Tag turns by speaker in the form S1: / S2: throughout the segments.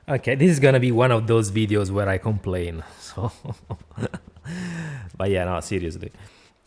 S1: Okay, this is gonna be one of those videos where I complain. So, but yeah, no, seriously,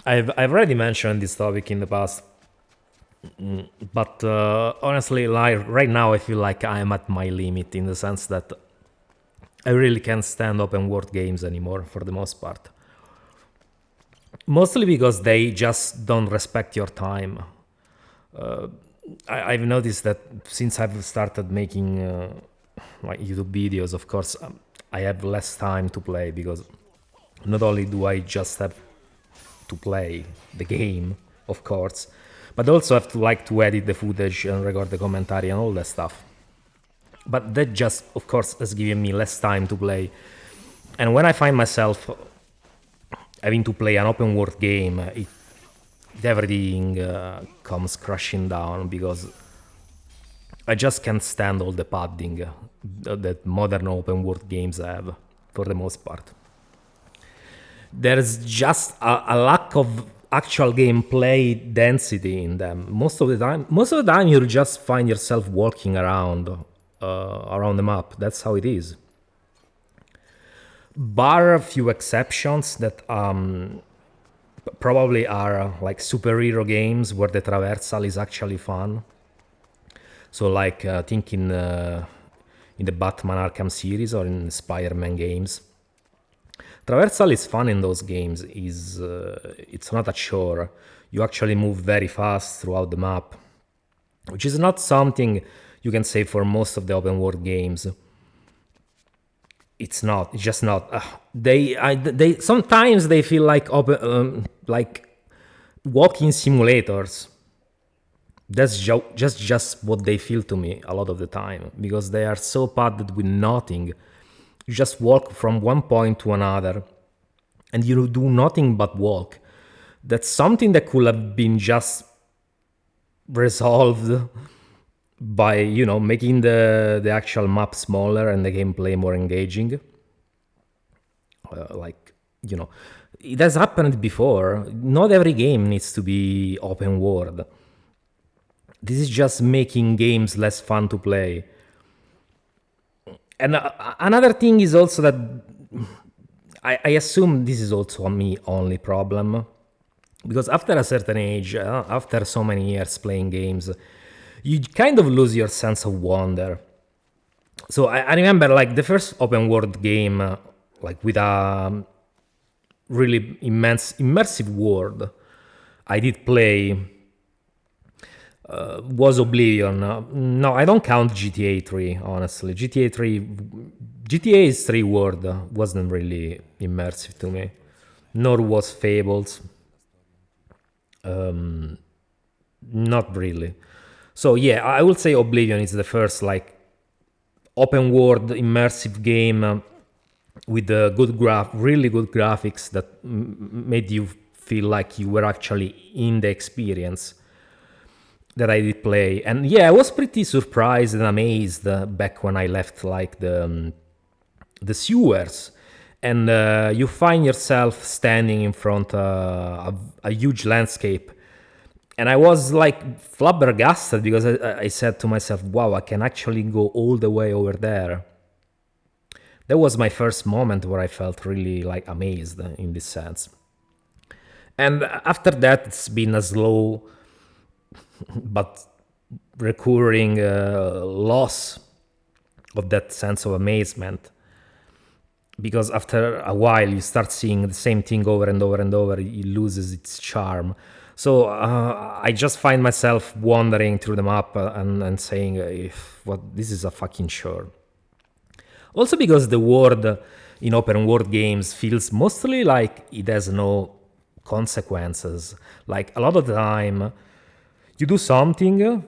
S1: I've already mentioned this topic in the past, but honestly, like right now, I feel like I am at my limit in the sense that I really can't stand open world games anymore for the most part. Mostly because they just don't respect your time. I've noticed that since I've started making like YouTube videos, of course, I have less time to play because not only do I just have to play the game, of course, but also have to like to edit the footage and record the commentary and all that stuff. But that just, of course, has given me less time to play. And when I find myself having to play an open world game, everything comes crashing down because I just can't stand all the padding that modern open world games have for the most part. There's just a lack of actual gameplay density in them. Most of the time you'll just find yourself walking around the map. That's how it is. Bar a few exceptions that probably are like superhero games where the traversal is actually fun. So like thinking in the Batman Arkham series or in Spider-Man games. Traversal is fun in those games. Is It's not a chore. You actually move very fast throughout the map, which is not something you can say for most of the open world games. It's not. It's just not. They sometimes they feel like like walking simulators. That's just what they feel to me a lot of the time because they are so padded with nothing. You just walk from one point to another, and you do nothing but walk. That's something that could have been just resolved by making the actual map smaller and the gameplay more engaging. Like it has happened before. Not every game needs to be open world. This is just making games less fun to play. And another thing is also that I assume this is also a me only problem because after a certain age, after so many years playing games, you kind of lose your sense of wonder. So I remember like the first open world game, like with a really immersive world, I did play was Oblivion. No, I don't count GTA 3, honestly. GTA's 3 world wasn't really immersive to me, nor was Fables. Not really. So yeah, I would say Oblivion is the first like open world immersive game with really good graphics that made you feel like you were actually in the experience that I did play. And yeah, I was pretty surprised and amazed back when I left like the sewers, and you find yourself standing in front a huge landscape. And I was like flabbergasted because I said to myself, wow, I can actually go all the way over there. That was my first moment where I felt really like amazed in this sense. And after that, it's been a slow but recurring loss of that sense of amazement, because after a while you start seeing the same thing over and over and over, it loses its charm. So I just find myself wandering through the map and saying, if what this is a fucking chore. Also because the world in open world games feels mostly like it has no consequences. Like a lot of the time you do something,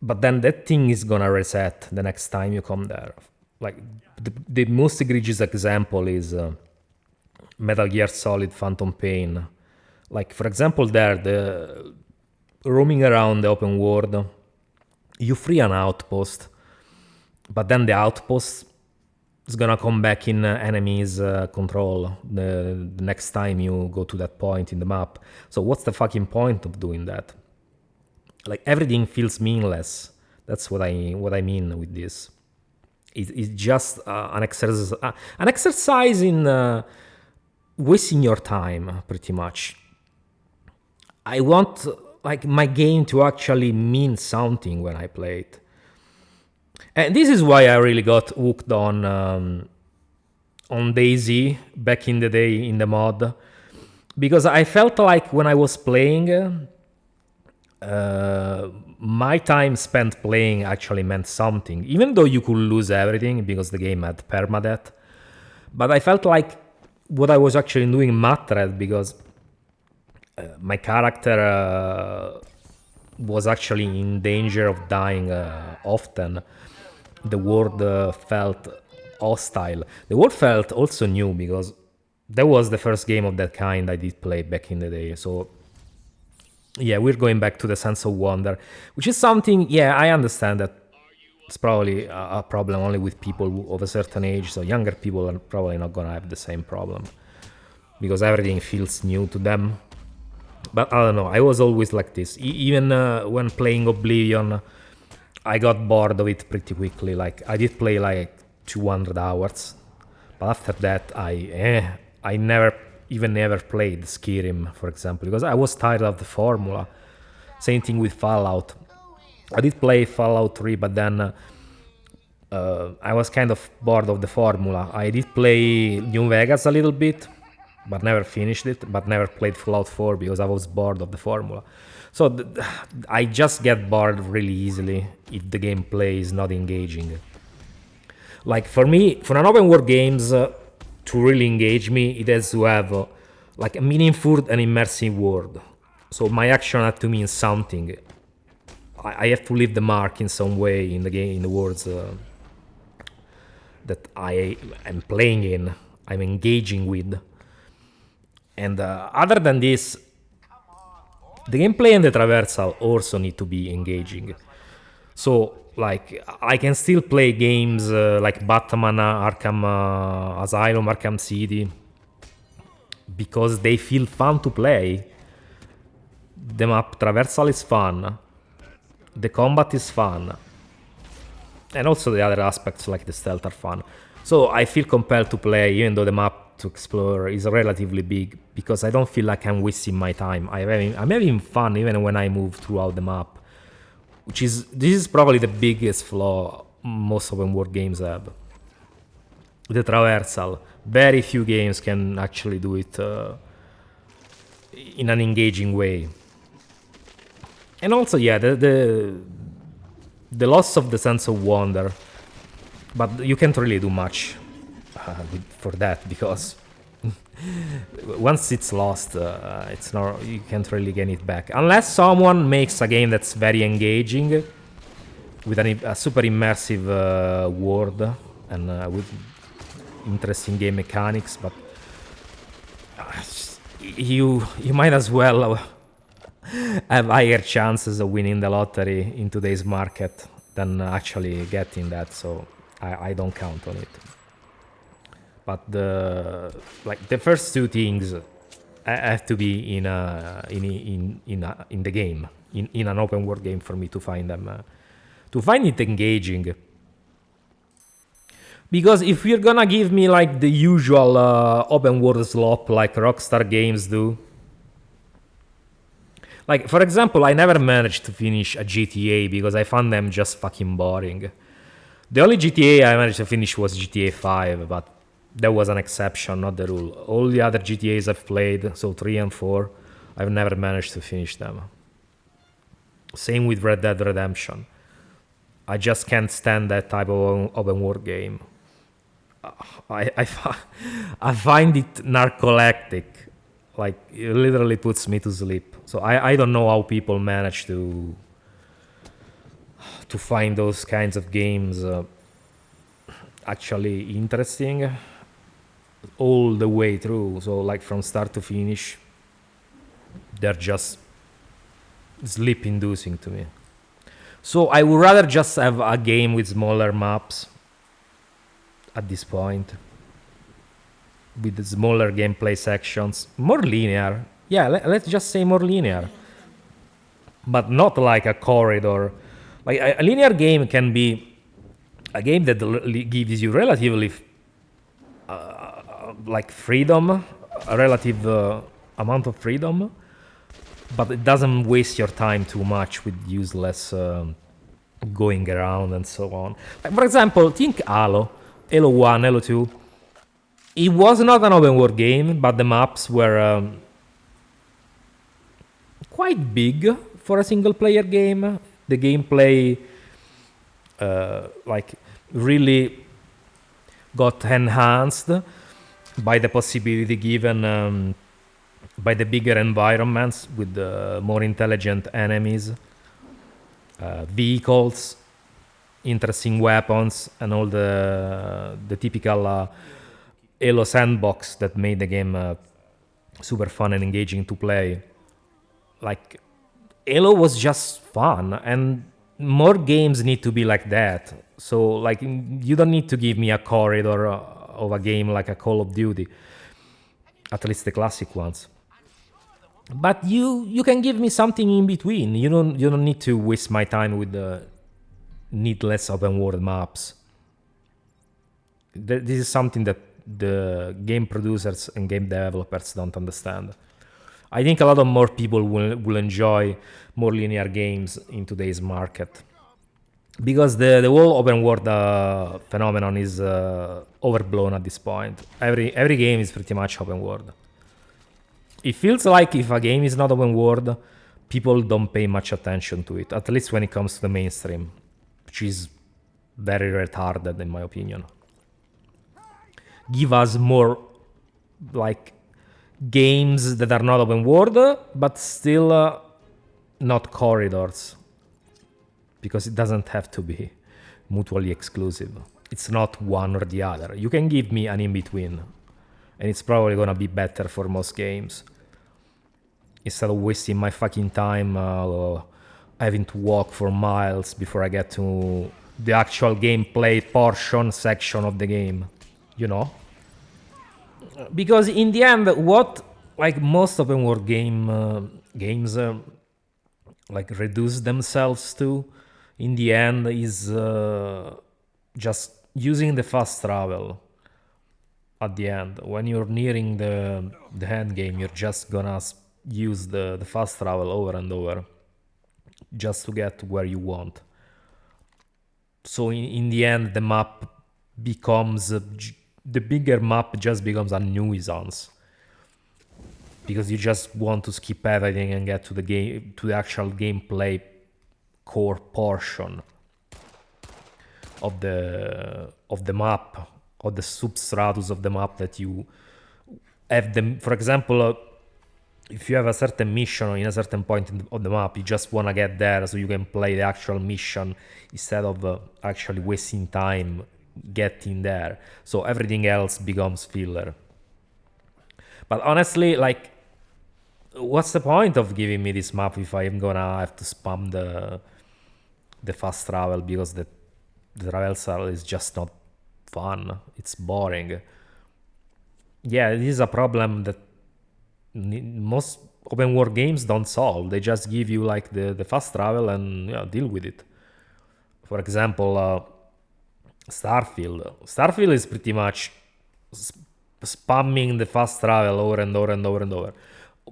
S1: but then that thing is gonna reset the next time you come there. Like the most egregious example is Metal Gear Solid Phantom Pain. Like for example, there the roaming around the open world, you free an outpost, but then the outpost is gonna come back in enemies' control the next time you go to that point in the map. So what's the fucking point of doing that? Like everything feels meaningless. That's what I mean with this. It's just an exercise in wasting your time, pretty much. I want like my game to actually mean something when I play it, and this is why I really got hooked on Daisy back in the day in the mod, because I felt like when I was playing, my time spent playing actually meant something, even though you could lose everything because the game had permadeath. But I felt like what I was actually doing mattered, because my character was actually in danger of dying often. The world felt hostile. The world felt also new, because that was the first game of that kind I did play back in the day. So yeah, we're going back to the sense of wonder, which is something, yeah, I understand that it's probably a problem only with people of a certain age. So younger people are probably not gonna have the same problem, because everything feels new to them. But I don't know, I was always like this. Even when playing Oblivion, I got bored of it pretty quickly. Like, I did play like 200 hours, but after that I never played Skyrim, for example, because I was tired of the formula. Same thing with Fallout. I did play Fallout 3, but then I was kind of bored of the formula. I did play New Vegas a little bit, but never finished it, but never played Fallout 4 because I was bored of the formula. So I just get bored really easily if the gameplay is not engaging. Like, for me, for an open world games to really engage me, it has to have like a meaningful and immersive world. So my action had to mean something. I have to leave the mark in some way in the game, in the worlds that I am playing in, I'm engaging with. And other than this, the gameplay and the traversal also need to be engaging. So, like, I can still play games like Batman, Arkham Asylum, Arkham City, because they feel fun to play. The map traversal is fun, the combat is fun, and also the other aspects like the stealth are fun. So I feel compelled to play, even though the map to explore is relatively big, because I don't feel like I'm wasting my time. I'm having fun even when I move throughout the map, this is probably the biggest flaw most open world games have. The traversal. Very few games can actually do it in an engaging way. And also, yeah, the loss of the sense of wonder. But you can't really do much for that, because once it's lost, it's not, you can't really get it back. Unless someone makes a game that's very engaging, with a super immersive world, and with interesting game mechanics. But you might as well have higher chances of winning the lottery in today's market than actually getting that. So I don't count on it. But the first two things have to be in the game, in an open world game, for me to find them, to find it engaging. Because if you're gonna give me like the usual open world slop like Rockstar games do, like, for example, I never managed to finish a GTA because I found them just fucking boring. The only GTA I managed to finish was GTA 5, but that was an exception, not the rule. All the other GTAs I've played, so 3 and 4, I've never managed to finish them. Same with Red Dead Redemption. I just can't stand that type of open world game. I find it narcoleptic. Like, it literally puts me to sleep. So I don't know how people manage to find those kinds of games actually interesting all the way through. So, like, from start to finish, they're just sleep-inducing to me. So I would rather just have a game with smaller maps at this point, with smaller gameplay sections, more linear. Yeah, let's just say more linear, but not like a corridor. Like, a linear game can be a game that gives you relatively like freedom, a relative amount of freedom, but it doesn't waste your time too much with useless going around and so on. Like, for example, think Halo 1, Halo 2. It was not an open world game, but the maps were quite big for a single player game. The gameplay like really got enhanced by the possibility given by the bigger environments with more intelligent enemies, vehicles, interesting weapons, and all the typical Halo sandbox that made the game super fun and engaging to play. Like, Halo was just fun, and more games need to be like that. So, like, you don't need to give me a corridor of a game like a Call of Duty, at least the classic ones. But you can give me something in between. You don't need to waste my time with the needless open world maps. This is something that the game producers and game developers don't understand. I think a lot of more people will enjoy more linear games in today's market, because the whole open world phenomenon is overblown at this point. Every game is pretty much open world. It feels like if a game is not open world, people don't pay much attention to it, at least when it comes to the mainstream, which is very retarded in my opinion. Give us more like games that are not open world, but still not corridors, because it doesn't have to be mutually exclusive. It's not one or the other. You can give me an in-between, and it's probably gonna be better for most games. Instead of wasting my fucking time having to walk for miles before I get to the actual gameplay portion section of the game, you know? Because in the end, what like most open world games like reduce themselves to, in the end, is just using the fast travel. At the end, when you're nearing the end game, you're just gonna use the fast travel over and over just to get where you want. So in the end, the map becomes the bigger map just becomes a nuisance, because you just want to skip everything and get to the actual gameplay core portion of the map, or the substratus of the map that you have. For example, if you have a certain mission in a certain point of the map, you just want to get there so you can play the actual mission instead of actually wasting time getting there. So everything else becomes filler. But honestly, like, what's the point of giving me this map if I'm gonna have to spam the fast travel, because the traversal is just not fun. It's boring. Yeah, this is a problem that most open world games don't solve. They just give you like the fast travel and deal with it. For example, Starfield is pretty much spamming the fast travel over and over and over and over.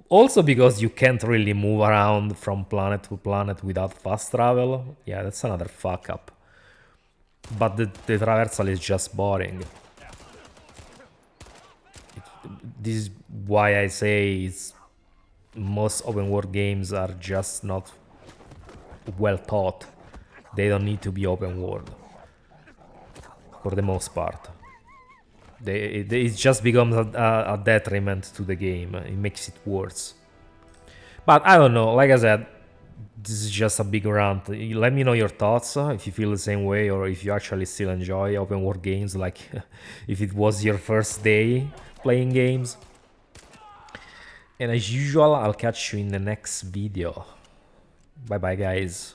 S1: Also because you can't really move around from planet to planet without fast travel. Yeah, that's another fuck up. But the traversal is just boring. This is why I say most open world games are just not well thought. They don't need to be open world, for the most part. It just becomes a detriment to the game. It makes it worse. But I don't know, like I said, this is just a big rant. Let me know your thoughts, if you feel the same way, or if you actually still enjoy open world games, like if it was your first day playing games. And as usual, I'll catch you in the next video. Bye bye, guys.